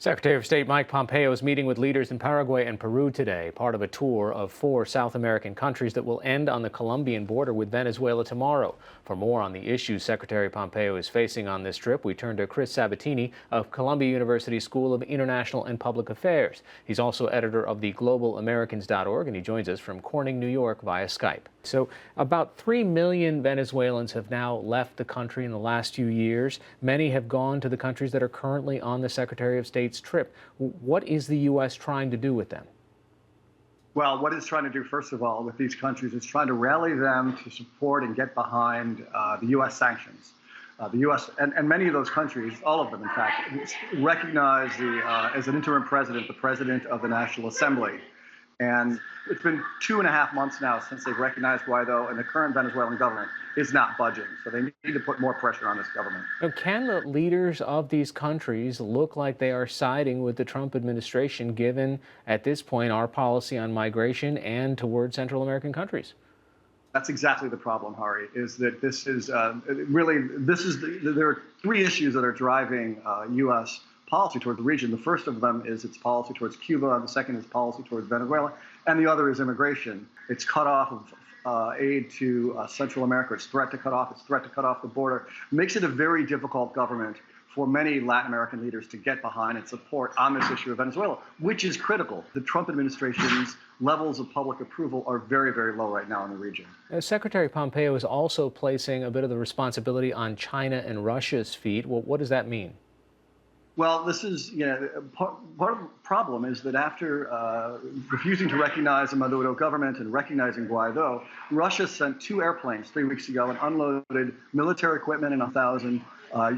Secretary of State Mike Pompeo is meeting with leaders in Paraguay and Peru today, part of a tour of 4 South American countries that will end on the Colombian border with Venezuela tomorrow. For more on the issues Secretary Pompeo is facing on this trip, we turn to Chris Sabatini of Columbia University School of International and Public Affairs. He's also editor of the GlobalAmericans.org, and he joins us from Corning, New York via Skype. So about 3 million Venezuelans have now left the country in the last few years. Many have gone to the countries that are currently on the Secretary of State's trip. What is the U.S. trying to do with them? Well, what it's trying to do, first of all, with these countries is trying to rally them to support and get behind the U.S. sanctions. The U.S. and many of those countries, all of them, in fact, recognize as an interim president, the president of the National Assembly. And it's been 2.5 months now since they've recognized Guaido, and the current Venezuelan government is not budging. So they need to put more pressure on this government. Now, can the leaders of these countries look like they are siding with the Trump administration, given at this point our policy on migration and toward Central American countries? That's exactly the problem, Hari, is that this is there are 3 issues that are driving U.S. policy towards the region. The first of them is its policy towards Cuba, and the second is policy towards Venezuela, and the other is immigration. It's cut off of aid to Central America. Its threat to cut off the border makes it a very difficult government for many Latin American leaders to get behind and support on this issue of Venezuela, which is critical. The Trump administration's levels of public approval are very, very low right now in the region. Secretary Pompeo is also placing a bit of the responsibility on China and Russia's feet. Well, what does that mean? Well, this is, part of the problem is that after refusing to recognize the Maduro government and recognizing Guaido, Russia sent 2 airplanes 3 weeks ago and unloaded military equipment and 1,000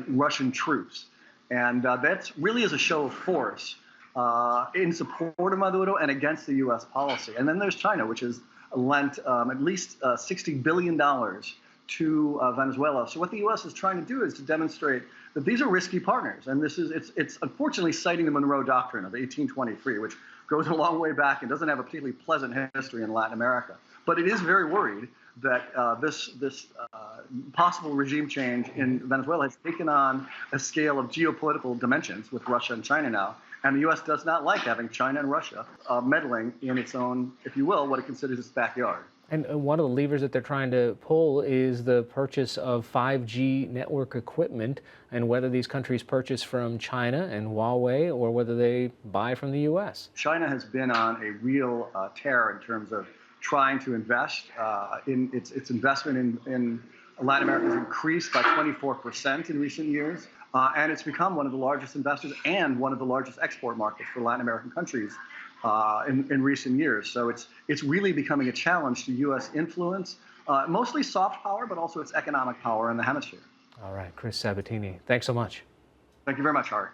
Russian troops. And that's really is a show of force in support of Maduro and against the U.S. policy. And then there's China, which has lent at least $60 billion to Venezuela. So what the U.S. is trying to do is to demonstrate that these are risky partners, and it's unfortunately citing the Monroe Doctrine of 1823, which goes a long way back and doesn't have a particularly pleasant history in Latin America. But it is very worried that this possible regime change in Venezuela has taken on a scale of geopolitical dimensions with Russia and China now, and the U.S. does not like having China and Russia meddling in its own, if you will, what it considers its backyard. And one of the levers that they're trying to pull is the purchase of 5G network equipment, and whether these countries purchase from China and Huawei or whether they buy from the U.S. China has been on a real tear in terms of trying to invest. Its investment in Latin America has increased by 24% in recent years, and it's become one of the largest investors and one of the largest export markets for Latin American countries in recent years. So it's really becoming a challenge to U.S. influence, mostly soft power, but also its economic power in the hemisphere. All right, Chris Sabatini, thanks so much. Thank you very much, Hari.